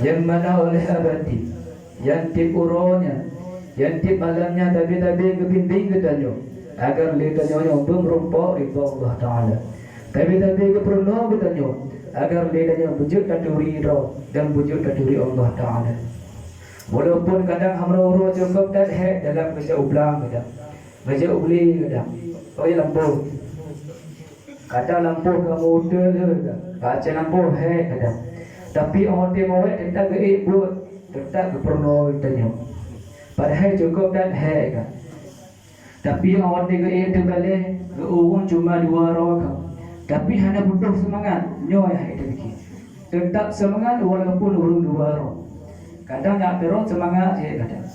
yang mana oleh abadi, yang tip uronya, yang tip alamnya tapi kebimbing ketanyo agar litanyo berumpa ridha Allah Taala. Tapi keperluan ketanyo agar litanyo wujud taturi ro dan wujud taturi Allah Taala. Walaupun kadang hamra uro cukup dan dalam kerja ublang kadang, kerja ubli kadang, lampu. Kadang lampu kamu udah baca lampu kadang. Tapi orang dia mau tetap ke buat tetap ke perlu tanya. Padahal cukup dan kan. Tapi orang dia ke balik ke uang cuma 2 orang. Tapi hanya butuh semangat nyoy itu fikir. Tetap semangat walaupun urung 2 orang. Kadang nak terus semangat je kadang.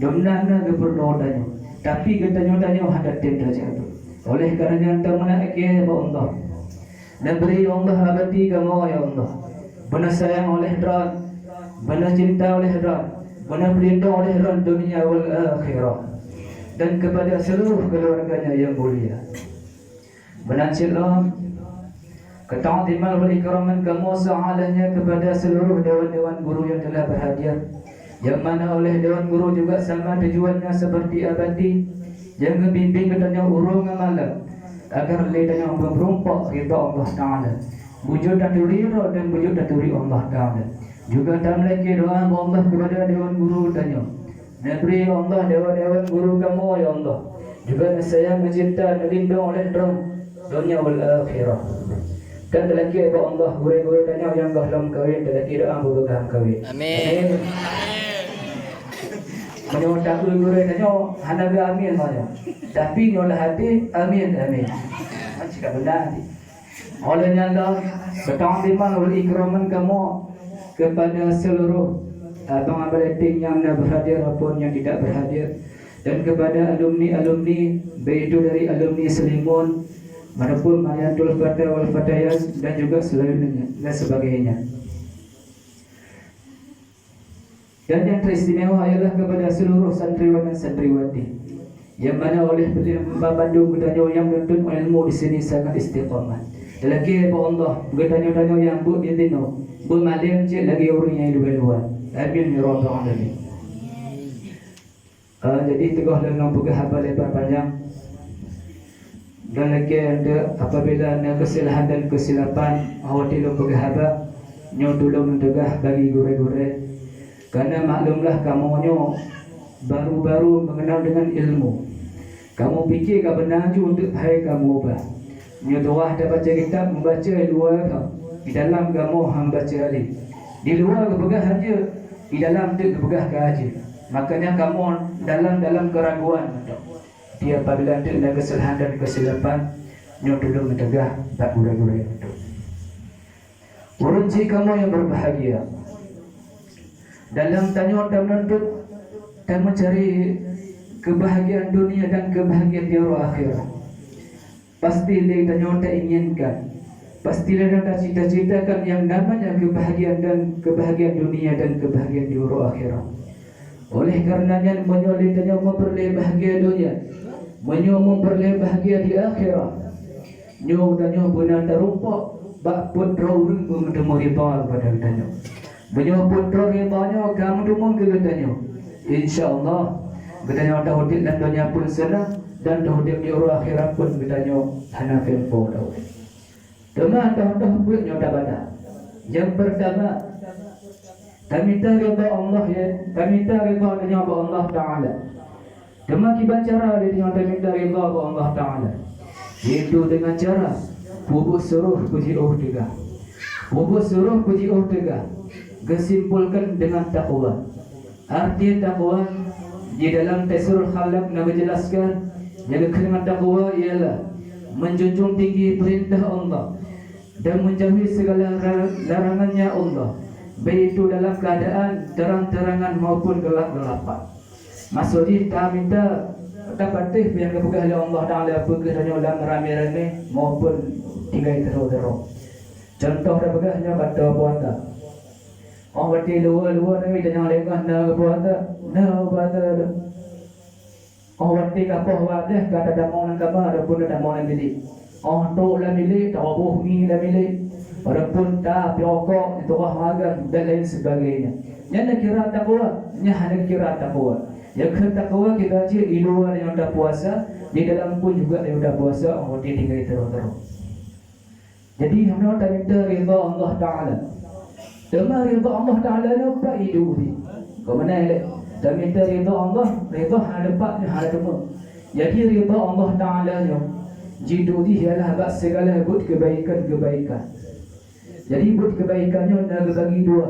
Domnana ke perlu tanya. Tapi kita tanya ada tim saja tu. Oleh kerana teman ke Allah. Negeri Allah abadi kamu ya Allah. Benar sayang oleh Tuhan, benar cinta oleh Tuhan, benar pelindung oleh Tuhan dunia wal akhirah, dan kepada seluruh keluarganya yang mulia. Benar silap, keta'ziman wal ikraman kamu sealahnya kepada seluruh dewan-dewan guru yang telah berhadir, yang mana oleh dewan guru juga sama tujuannya seperti abadi, yang membimbing katanya urung malam agar lidahnya berumpak ridha Allah Taala. Wujud taturi dan wujud taturi Allah Taala. Juga tak lagi doa Allah kepada dewan guru tanya. Negeri Allah dewan guru kamu ya Allah. Juga sayang mencinta dilindung oleh dunia wal akhirah. Dan lagi kepada Allah guru tanya yang belum kahwin dan lagi doa bergam kahwin. Amin. Menyotak guru tanya hanaga amin saja. Tapi nyolah hati amin. Macam benar ni. Olehnya Allah bertangziman wal ikraman kamu kepada seluruh abang-abang letting yang berhadir maupun yang tidak berhadir, dan kepada alumni baik itu dari alumni Selimun maupun Mayatul Fatah wal Fatayat dan juga selainnya dan sebagainya. Dan yang teristimewa ialah kepada seluruh santriwan dan santriwati yang mana oleh Mbak Bandung bertanya yang menuntut ilmu di sini sangat istiqamah. Lagi Allah bertanya-tanya yang buat dia tino bermalim cik lagi orang yang luar-luar. Amin ya rabbal alamin. Jadi tegah dengan pegah apa lebar panjang. Dan lagi ada apabila ada kesalahan dan kesilapan awak tidak pegah apa nyo tolong mentegah bagi gure-gure. Karena maklumlah kamu nyo baru-baru mengenal dengan ilmu. Kamu fikir kau benar untuk hai kamu ubah. Nyodoah dah baca kitab membaca luar kau. Di dalam kamu hamba baca ali. Di luar kepegah saja, di dalam tu kepegah saja. Makanya kamu dalam keraguan. Dia apabila ada kesalahan dan kesilapan, nyodoh mentegah tak gura-gura itu. Urunci kamu yang berbahagia. Dalam tanya menuntut dan mencari kebahagiaan dunia dan kebahagiaan di akhirat. Pasti kita tak inginkan. Pasti kita cita-citakan yang namanya kebahagiaan dunia dan kebahagiaan di akhirat. Oleh karenanya menyolidnya memperoleh bahagia dunia, memperoleh bahagia di akhirat. Nyo dan nyo benar terumpak bak putra urang bertemu riba kepada kita. Menyo putra ribanya kamu dumung ke kita. Insyaallah kita dah hodit dan dunia pun senang. Dan hodip di akhirat pun bertanya hana filpo dah. Dema dah buat nyoda pada. Yang pertama kami ridha Allah ya, kami ridha dengan Allah Taala. Dema kita cara dengan minta ridha Allah Taala. Yaitu dengan cara bubuk suruh puji tiga. Bubuk suruh puji tiga. Kesimpulkan dengan takwa. Arti takwa di dalam Tafsirul Khalaq Nabi jelaskan yang dengan takwa ialah menjunjung tinggi perintah Allah dan menjauhi segala larangannya Allah, baik itu dalam keadaan terang-terangan maupun gelap-gelapan. Maksudnya kita minta dapat yang kepegang oleh Allah Taala bekerjanya dalam rame-rame maupun tinggal terus-terus. Contoh dah pegahnya kata puasa. Orang berarti luar-luar ni jangan lengah nak puasa, nak puasa. Oh berarti kapal wadah kata damang nak kapal ada pun damang nak milik. Oh tu lah milik, tawabuh ni lah milik. Walaupun tak piokok itu magang dan lain sebagainya. Yang nak kira takwa, yang nak kira takwa. Yang takwa kita aja di luar yang dah puasa, di dalam pun juga yang dah puasa, oh dia tinggal terus. Jadi hendak minta ridha Allah Taala. Demi ridha Allah Taala apa hidup ni? Kau mana le? Dan minta ridha Allah, ridha hadapan hadapan. Jadi ridha Allah Taala nya hidup dia ialah bab segala buat kebaikan. Jadi buat kebaikannya nak bagi dua.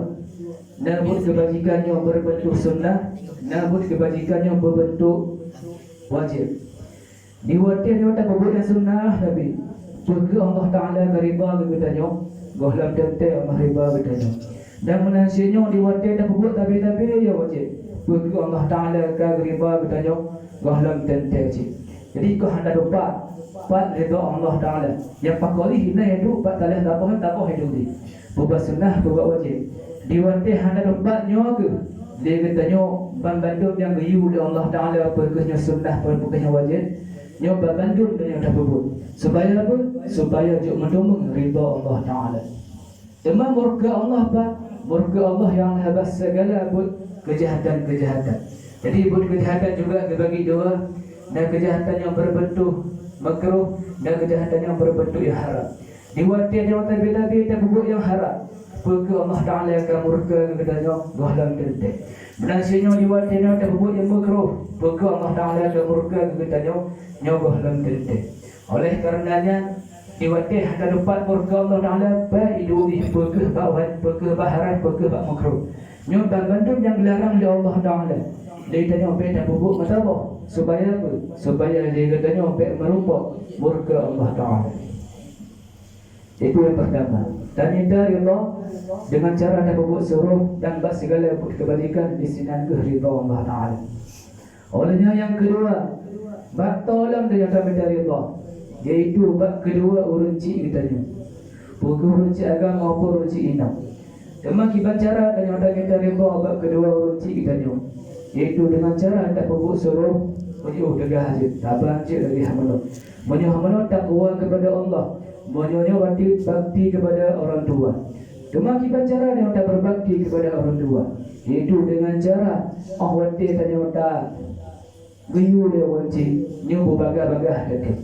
Nak buat kebajikannya berbentuk sunnah, nak buat kebajikannya berbentuk wajib. Di waktu dia tak buat yang sunnah Nabi. Porque Allah Taala kariba begitu gohlam tente Allah riba begitu. Dan menasinya di waktu tak buat tapi ya wajib. Porque Allah Taala kariba begitu gohlam tente je. Jadi kau hendak dapat pat ridha Allah Taala. Yang pakoli hina hidup pat talah tak apa hidup ni. Buat sunnah buat wajib. Di waktu hendak dapat nyoke. Dia katanya bandung yang gayu oleh Allah Taala perkahnya sunnah perkahnya wajib. Nyoba bandung dan yang tak buat. Supaya apa? Supaya juk mendung ridha Allah Taala. Cuma murka Allah apa? Murka Allah yang habas segala buat kejahatan. Jadi buat kejahatan juga dibagi dua. Dan kejahatan yang berbentuk makruh dan kejahatan yang berbentuk yang haram. Di waktu yang tak buat yang haram. Porque Allah Taala akan murka kepadanya gohlam tente. Menasinya di waktu yang tak buat yang makruh. Porque Allah Taala akan murka kepadanya gohlam tente. Oleh karenanya di waktu ada dapat murka Allah Taala hidup di porque bawah, porque baharat, porque bak makruh. Nyoba bandung yang dilarang oleh Allah Taala. Dia tanya tak buat macam apa? Supaya apa? Supaya dia katanya merupakan murka Allah Taala. Itu yang pertama. Dan hindari Allah dengan cara anda berbuat suruh dan buat segala kebaikan di sinan ridha Allah Taala. Olehnya yang kedua, bab tolong dia kami dari Allah, iaitu bab kedua urunci kitanya. Bukan urunci agama maupun urunci inam. Demikian cara dengan anda dari Allah bab kedua urunci kitanya, iaitu dengan cara anda berbuat suruh menyuruh degah haji, tabah haji lagi hamanut. Menyuruh takwa kepada Allah. Menyuruh bakti kepada orang tua. Demikian cara yang tak berbakti kepada orang tua, iaitu dengan cara awati tanya otak gayu dia wajib nyoba bagah-bagah dekat.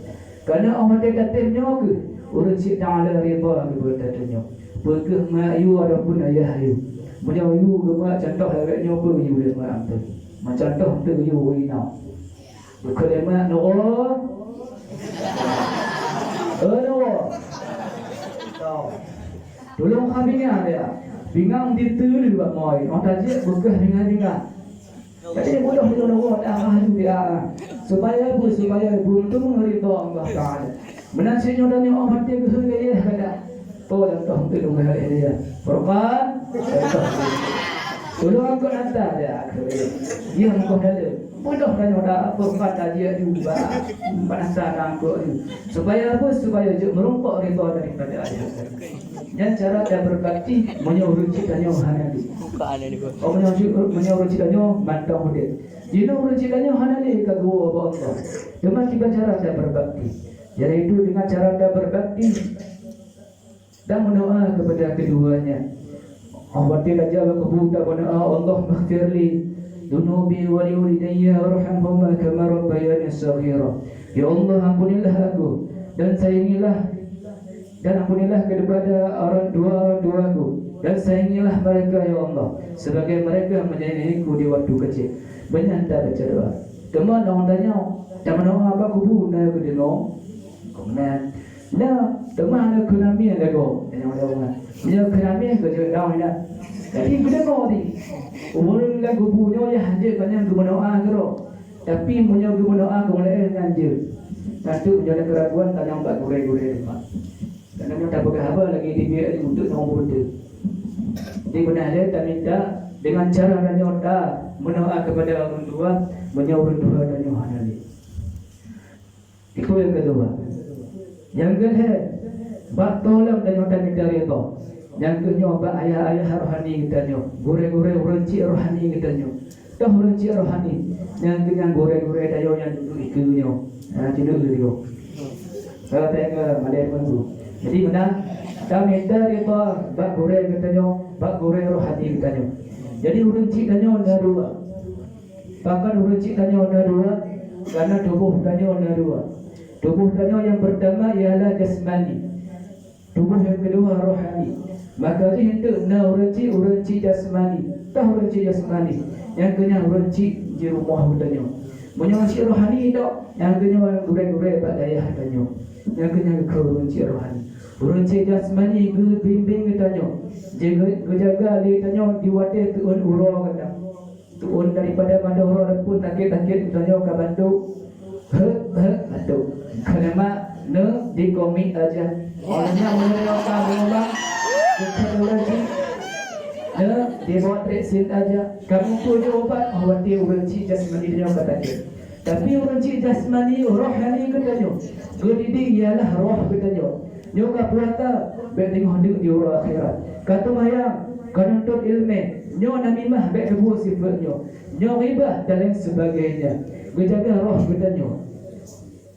Karena awati katanya ke urut si Taala riba kepada tanya. Perkah mayu adapun ayah ayu. Menyayu gemak contoh agaknya apa gayu dia mak tu. Macam contoh tu gayu wina. Berkelemak no. Tolong kami dia. Bingang ditelu buat moi. Orang tajik bekah bingang. Jadi bodoh Allah Taala dia. Supaya buntung ridha Allah Taala. Menasinya dan yang orang mati ke dia kada. Tolong tu dengan dia. Perban. Tolong aku nanti dia. Dia engkau dah. Bodoh kan orang apa kata dia juga penasaran aku. Supaya apa? Supaya merumpak ridha daripada Allah. Dan cara dia berbakti menyuruh citanya hanali. Menyuruh citanya mantau dia. Jika menyuruh citanya hanali kagua Allah. Demikian cara dia berbakti. Yaitu dengan cara dia berbakti dan berdoa kepada keduanya. Allah tidak jawab kebuka berdoa Allah maghfirli dunubi wa liwalidayya warhamhuma kama rabbayani shaghira. Ya Allah ampunilah aku dan sayangilah kepada orang tuaku dan sayangilah mereka ya Allah sebagai mereka menyayangiku di waktu kecil. Banyak tak baca doa. Teman orang tanya, "Macam mana apa kubu nak ke dia no?" Kemudian, "Nah, teman nak kenami ada go." Yang orang dia kenami ke dia tahu dah. Jadi kita kau ni, umur lah kubunya ya haji banyak berdoa kero. Tapi punya berdoa kemudian nganje. Satu punya keraguan tanya mbak gure-gure mak. Karena kita tak apa lagi dia untuk nombor dia. Jadi benar dia tak minta dengan cara dan nyata mendoa kepada orang tua, menyuruh tua dan Yohanali. Itu yang kedua. Yang kedua, bak tolong dan nyata minta rida. Yang kedua, bak ayah-ayah rohani kita nyo, gure-gure uranci rohani kita nyo. Dah uranci rohani. Yang kedua gure-gure dayo yang duduk ikunyo. Duduk dia. Kalau tengok ada pun tu. Jadi benar Kami dari bak gure katanya, bak gure rohani katanya. Jadi uruncik katanya ada dua. Bahkan uruncik katanya ada dua, karena tubuh katanya ada dua. Tubuh katanya yang pertama ialah jasmani. Tubuh yang kedua rohani. Maka ini hendak na uruncik jasmani. Tahu uruncik jasmani. Yang kena uruncik di rumah katanya. Menyuruh rohani tak, yang kena gure-gure bak daya katanya. Yang kena ke uruncik rohani. Uruncik jasmani ke bimbing katanya. Jaga dia katanya diwatir tuan urang kata. Tuan daripada mana orang pun takit-takit katanya ke bantu. Bantu. Kenapa di komik aja. Orangnya mengeluarkan rumah. Bukan uruncik. Dia bawa treksin aja. Kamu punya obat awati uruncik jasmani dia kata dia. Tapi uruncik jasmani rohani katanya. Gedidik ialah roh katanya. Nyoka puasa baik tengok hidup di orang akhirat. Kata mayang kanuntut ilmu. Nyo namimah baik kebuah sifatnya. Nyo ribah dan lain sebagainya. Berjaga roh katanya.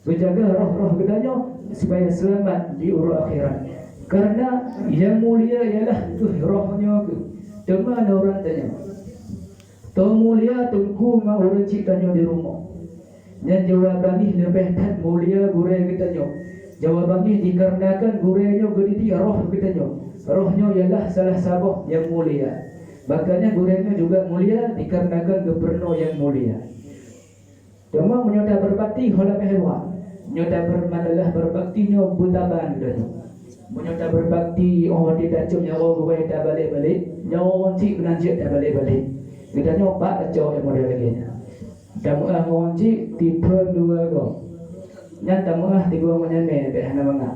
Berjaga roh katanya supaya selamat di orang akhirat. Karena yang mulia ialah tu rohnya ke. Mana orang tanya. Tu mulia tunggu ma orang ciptanya di rumah. Dan jawaban ini lebih tak mulia gure katanya. Jawabannya dikarenakan gurenya gede roh katanya. Rohnya ialah salah sabah yang mulia. Makanya gurenya juga mulia dikarenakan gubernur yang mulia. Cuma menyota berbakti hola behwa. Menyota bermadalah berbaktinya butaban katanya. Menyota berbakti oh tidak cuma nyawa gue tak balik-balik. Nyawa cik nanjak tak balik-balik. Katanya pak cowok yang model lagi. Kamu ngonci tipe dua go. Nyata mengah di gua menyame behana mengah.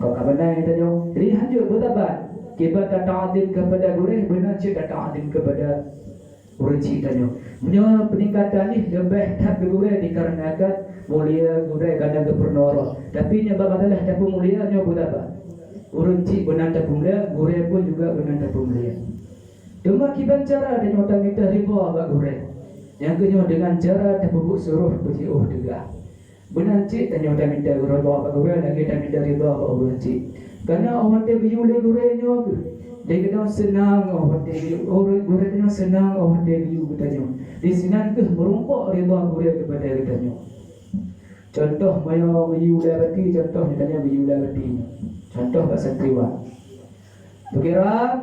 Kau kabarnya itu jadi hancur betapa kita ta'adil kepada gurih benar cik ta'adil kepada uruci tanya. Punya peningkatan ini lebih tak gurih dikarenakan mulia gurih kadang gubernur. Tapi nyebab adalah tak mulia nya betapa. Uruci benar tak mulia, gurih pun juga benar tak mulia. Cuma kita cara dan nyata kita riba bak gurih. Yang kedua dengan cara tak bubuk suruh berjiuh juga. Benar cik tanya orang minta gurau bawa apa gurau lagi tak minta riba apa gurau cik. Karena orang dia biu le guraunya ke. Dia kena senang orang dia orang gurau kena senang orang dia biu katanya. Di senang ke merumpak riba gurau kepada katanya. Contoh maya biu le bati contoh katanya biu le bati. Contoh kat santriwan. Tukira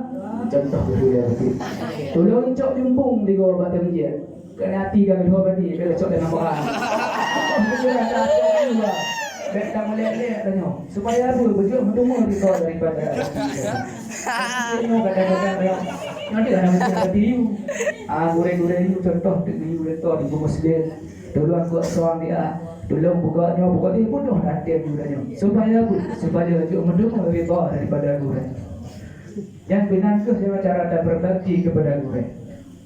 contoh biu le bati. Tolong cok jumpung di gua batam dia. Kena hati kami dua bati bila cok dalam orang. Betul meleleh tanya supaya apa berjuang bertemu di kau daripada ini kadang-kadang yang nanti ada macam tadi gure-gure itu contoh di gure tu di muslim duluan buat suami dia dulu buka dia bodoh nanti guranya supaya apa supaya berjuang bertemu di kau daripada gure yang benar ke cara tak berbakti kepada gure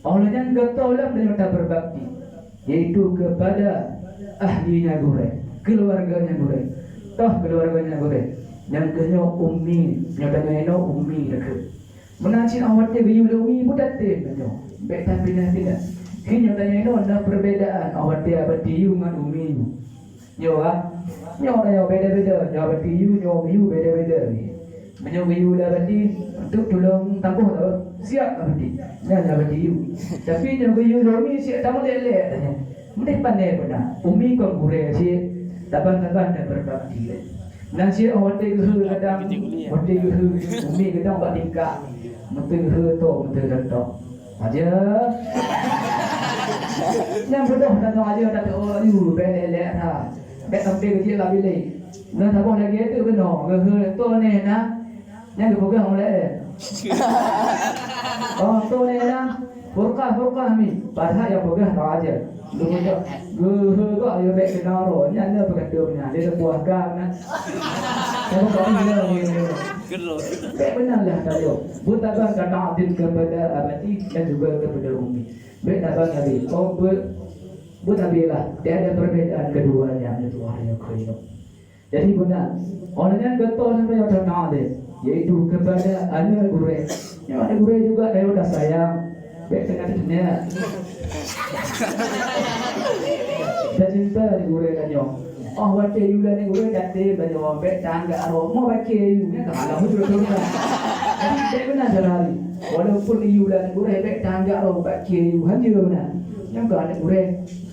Allah yang ketolak dengan tak berbakti yaitu kepada ahlinya gure, keluarganya gure, keluarganya gure. Yang kedua ummi, nyatanya itu ummi dekat. Menacin awak dia biu ummi mudah deh, macam. Betul pindah. Ini nyatanya itu ada perbedaan awak dia bertiu dengan ummi. Nyawa beda-beda, nyawa bertiu, nyawa biu beda-beda. Menyawa biu dah berti, untuk tolong tambuh tak? Siap berti, nyawa bertiu. Tapi nyawa biu ummi siap tamu leleh. Mesti pandai benar. Umi kau gure si, tabang-tabang dan berbakti. Nasi orang tu kadang, umi kadang buat tingkah, mesti tu. Aja. Yang bodoh dan aja tak tahu you belelek ha. Kat sampai kecil lah bila. Nak sabah lagi itu benar. Tu ni nah. Yang dipegang oleh. Oh tu ni nah. Furqah ni. Padahal yang pegang tak aja. Gua ayo baik kenal roh. Ni anda berkata dia sebuah gang nah. Kamu kau ni. Benar lah tahu. Buta bang kata adil kepada abadi dan juga kepada umi. Benar bang Nabi. Oh buta bilah. Tiada perbezaan keduanya itu hanya kau. Jadi benar. Orang yang betul sampai orang adil, yaitu kepada anak gure. Yang anak gure juga dia sudah sayang. Baik tengah-tengah. Dah cinta di gure kanyo. Oh wate yulan ni gue date bajo be tangga aro mau baca yunya kalau betul kan. Jadi dia benar jarari. Walaupun yulan gue be tangga aro baca yuhan juga benar. Yang kan gue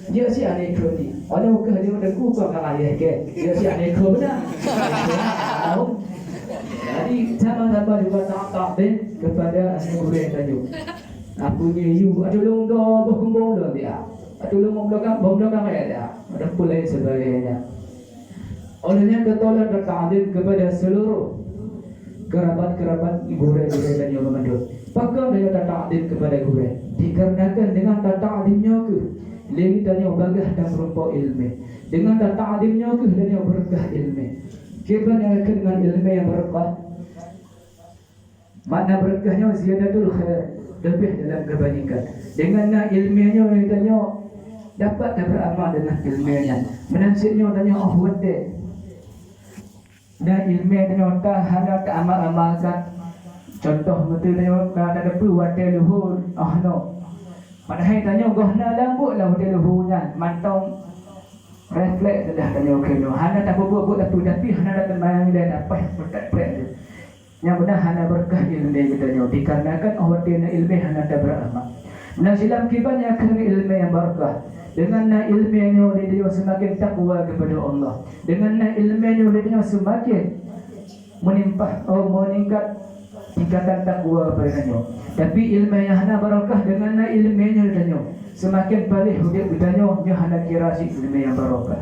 dia si aneh kerja. Orang ke dia udah ku kau kalah ya ke. Dia si aneh kerja benar. Jadi sama-sama juga tak deh kepada aneh gue tajuk. Aku ni yu ada long do berkumpul dah dia. Ada long belakang ada. Ada pulai sebagainya. Olehnya ketolak dan ta'adil kepada seluruh kerabat-kerabat gure dan yang memandul. Pakam dengan ta'adil kepada gure. Dikarenakan dengan ta'adilnya ke lebih dan yang bagah dan berupa ilmu. Dengan ta'adilnya ke dan yang berkah ilmu. Kebanyakan dengan ilmu yang berkah. Makna berkahnya ziyadatul khair. Lebih dalam kebanyakan. Dengan ilmunya tanya dapat beramal dengan ilmunya. Menasibnya tanya ahwate. Dan ilmu yang hanya tak amal-amalkan. Contoh betul dia ada perlu wadah luhur. Oh no. Padahal tanya gohna lambut lah wadah luhurnya. Mantong refleks dah tanya okey no. Hana tak buat tapi hana datang bayang dia dapat berkat dia. Yang benar hana berkah ilmu kita tanya. Dikarenakan wadah ilmu hana tak beramal. Nah silam kibannya kerana ilmu yang berkah. Dengan ilmunya dia semakin takwa kepada Allah. Dengan ilmunya dia semakin meningkat tingkatan takwa kepadanya. Tapi ilmu yang hana barakah dengan ilmunya dia semakin palih hidup dia dia hana kira si ilmu yang barakah.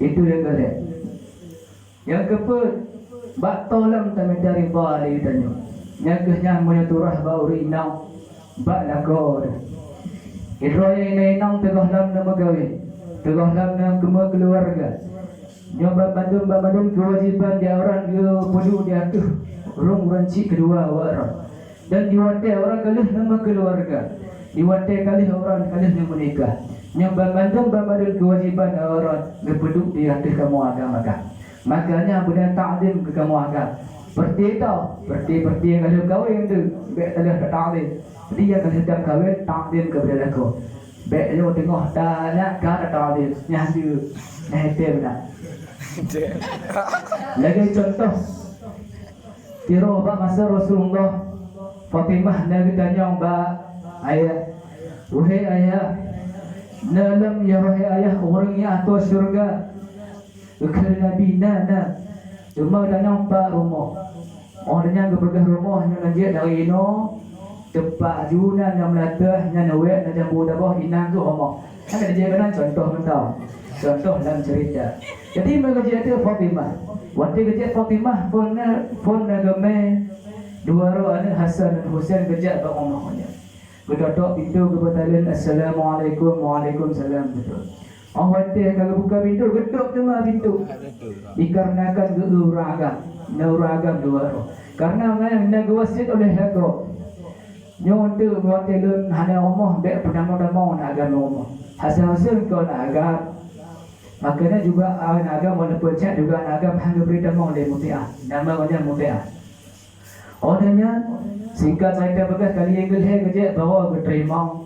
Itu yang kali. Yang keempat, bak tolam kami dari bali dia. Yang kenyang menyeturah bau rinau bak lakor. Idroya ini nang tegah lam nama gawe, tegah lam nama kema keluarga. Nyoba bandung kewajiban dia orang dia perlu dia tu rung ranci kedua orang. Dan diwate orang kalih nama keluarga, diwate kalih orang kalih yang menikah. Nyoba bandung kewajiban orang dia perlu dia tu kamu agama kan. Makanya benar ta'lim ke kamu agama. Berarti kalau kahwin tu, baik telah ta'lim. Dia kalau sedang kahwin, ta'lim kepada aku. Baik dia tengok tak nak kata ta'lim. Yang dia, itu benar. Lagi contoh, tiru masa Rasulullah Fatimah Nabi tanya ayah, wahai ayah, nalam ya wahai ayah, orangnya atau syurga. Kerana Nabi nana cuma tanya empat rumah. Orangnya keberkah rumah yang lanjut dari ino tempat junan yang melatah yang nawek yang jambu dabah inang tu rumah. Kan dia kena contoh mentau. Contoh dalam cerita. Jadi mereka cerita Fatimah. Waktu kerja Fatimah phone agama dua orang Hasan dan Husain kerja kat rumahnya. Ketok pintu kebatalan assalamualaikum waalaikumsalam betul. Orang wanita kalau buka pintu, geduk semua pintu. Dikarenakan neuragam dua orang. Karena nak wasit oleh hako. Nyontu wanita lun hana rumah, baik pertama-tama nak agam rumah. Hasil-hasil kau nak agam. Makanya juga nak agam walaupun cak juga nak agam hanya berita mau oleh mutiah. Nama macam mutiah. Orangnya singkat cerita bekas kali yang gelhe kerja bawa berterima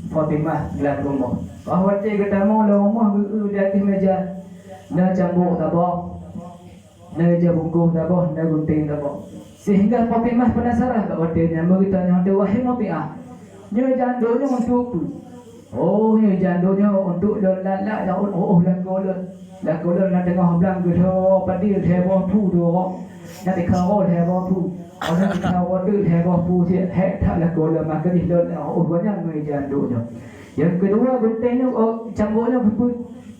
Fatimah dalam rumah. Bahawa dia kata mau lah rumah di atas meja. Nak cambuk tabak. Nak je bungkus tabak. Nak gunting tabak. Sehingga Fatimah penasaran bahawa dia nama kita yang ada wahai Fatimah. Dia jandonya untuk apa? Oh, dia jandonya untuk lalak. Lakola nak tengah belang ke so padil heboh pu tu. Nak dikawal heboh pu. Orang dikawal tu heboh pu dia hek tak lakola maka dia banyak người jandonya. Yang kedua guntingnya cambuknya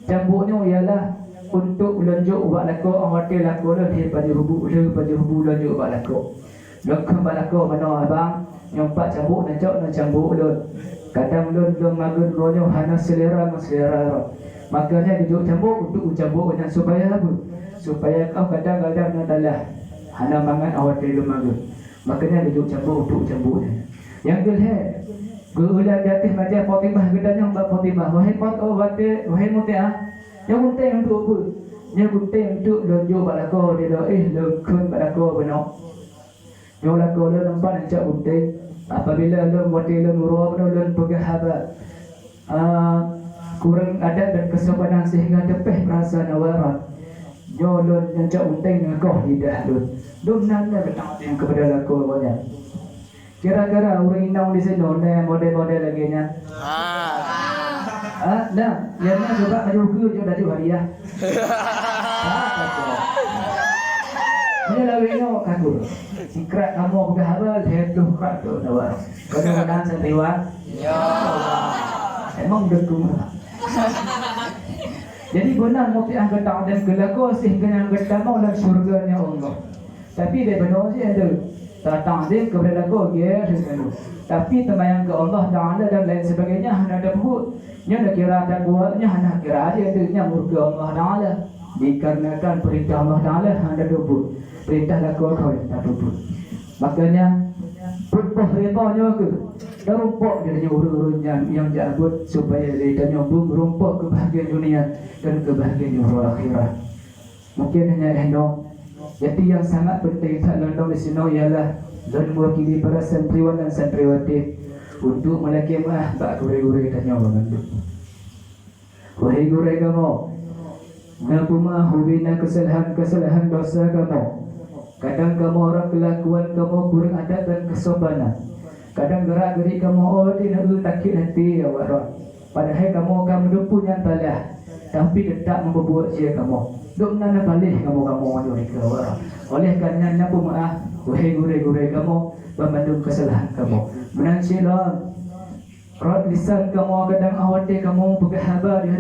cambuknya ialah untuk lanjut buat lako hotel lako dah pada hubu lanjut buat lako. Lokam buat lako mana abang nyompak cambuk nak cambuk lun. Kadang lun magun ronyo hana selera. Makanya duduk cambuk untuk cambuk dan supaya apa? Supaya kau kadang-kadang nak dalah hana mangan hotel magun. Makanya duduk cambuk untuk cambuknya. Yang kedua Gulan di atas meja Fatimah gedanya Mbak Fatimah. Wahai Mutiah, yang gunting untuk apa? Yang gunting untuk lonjok balako dia dah lekun balako benar. Yang balako dia nampak nak gunting. Apabila lon wati lon urah benar lon pegah apa? kurang adat dan kesopanan sehingga tepeh perasaan awaran nyolon yang cak unteng ngakoh lidah lun nanda ketang yang kepada laku banyak kira-kira orang inang di sini model-model lagi nya nah yang nak coba menyukur je dari hariah ini lagi no kaku sikrat kamu berharap hetu krat tu nawa kadang-kadang santriwan emang dekung jadi benar mau piang ketang dan gelaku sehingga yang ketama dalam surganya Allah tapi dia benar sih ada datang dia kepada aku dia tapi temayang ke Allah Ta'ala dan lain sebagainya hanya ada buat nya nak kira tak buatnya hanya kira dia nya murka Allah Ta'ala dikarenakan perintah Allah Ta'ala hanya ada buat perintah laku kau tak buat makanya putpah rebanya ke terumpuk dia urut-urut yang jabut supaya dia nyambung rumpuk kebahagiaan dunia dan kebahagiaan akhirat mungkin hanya hendak jadi yang sangat penting dalam di sini ialah dan mewakili para santriwan dan santriwati untuk melakimah bak gure-gure tanya banget. Wahai gure kamu, ngapuma hubina kesalahan dosa kamu. Kadang kamu orang kelakuan kamu kurang adat dan kesopanan. Kadang gerak-gerik kamu tidak takut hati ya warak. Padahal kamu akan punya talah, tapi tetap membuat sia kamu. Duk nana balik kamu maju ke warak. Oleh kerana napu maaf, wahai gure-gure kamu, memandung kesalahan kamu. Menansilah rot lisan kamu kadang awati kamu berhabar di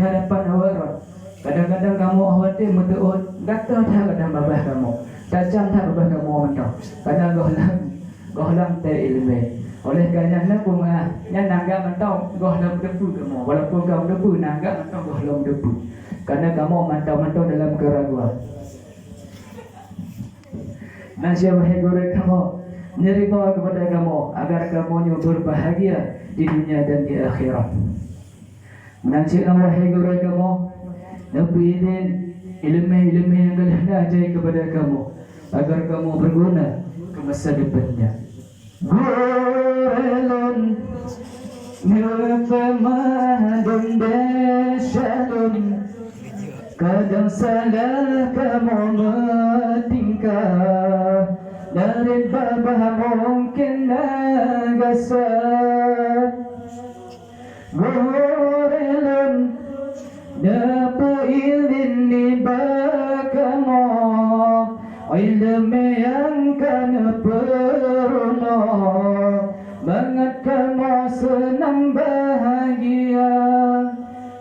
hadapan awak. Kadang-kadang kamu awati mutuut, kata tak kadang babah kamu. Tajam tak babah kamu mentau. Kadang gohlam tak ilmu. Oleh kerana napu maaf, yang nanggap mentau gohlam debu kamu. Walaupun kamu debu, nanggap mentau gohlam debu. Karena kamu mantau-mantau dalam keraguan. Nasib wahai guru kamu menerima kepada kamu agar kamu berbahagia di dunia dan di akhirat. Menansikan wahai guru kamu nabiin ilmu-ilmu yang telah ajar kepada kamu agar kamu berguna ke masa depannya. Gurelun nirfamadun desyadun kadang salah kamu bertingkah dari babah mungkin nagasat Gurelun dapu ilin di bakamu ilmu yang kan peruno banget kamu senang bahagia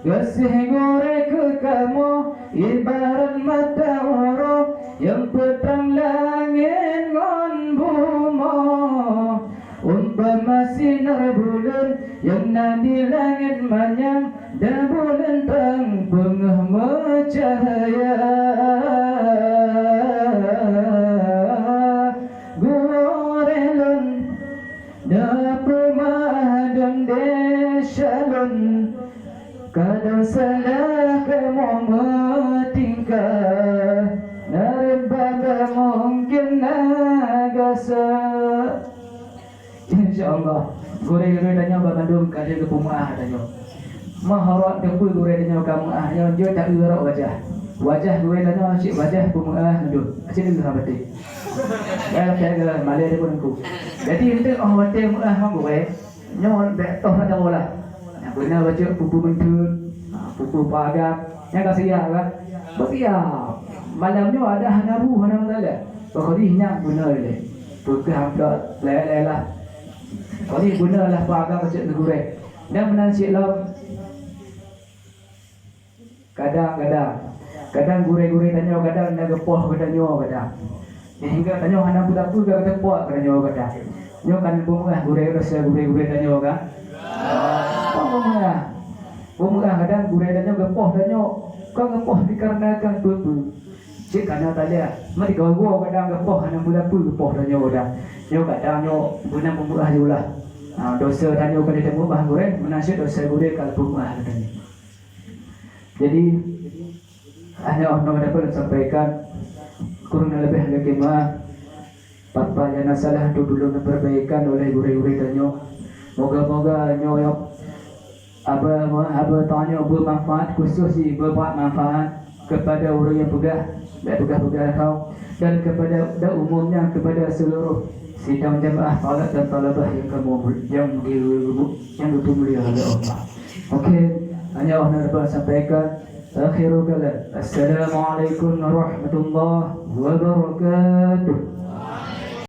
kasih gore ke kamu ibarat matahari yang petang langit ngon bumi umpama sinar bulan yang nadi langit manyang dan bulan tang pengah mencahaya gorelun dapumadan desyalun kadang salah kamu bertingkah Naribaba mungkin nagasa InsyaAllah gure-gure tanya Bandung kada ke pumah tanya maharat depu gure tanya kamu yang dia tak gerak wajah gure tanya cik wajah pumah duduk sini dah berarti ya saya malai dia pun aku jadi itu wajah muah gue nyon betul ada bola benar baca pupu mentun pupu pagap yang kasih ya kan bersiap malamnya ada hanaru hanang lele pokoknya nyak benar le pukah dah lele lah pokoknya benar lah pagap baca negure dan menansi lam kadang gure-gure tanya kadang nak gepoh kadang hingga tanya hanang budak tu kata poh kadang nyo kan bunga gure tanya kan Bunga kadang gure dan gepoh dan kau gepoh dikarenakan bebu. Cik kadang tanya, mari kau kadang gepoh hanya mula pu gepoh dan dah. Kadang guna pembuah julah. Dosa dan kalau dia mubah gure, menasib dosa gure kalau pembuah katanya. Jadi hanya orang dapat sampaikan kurang lebih lagi apa yang salah itu dulu diperbaikan oleh gure-gure dan moga-moga Aba tanya bermanfaat khusus berbuat manfaat kepada orang yang pegang kau dan kepada umumnya kepada seluruh sidang jemaah talib dan talabah yang dimuliakan oleh Allah. Okey, hanya Allah dapat sampaikan akhirul kalam. Assalamualaikum warahmatullahi wabarakatuh.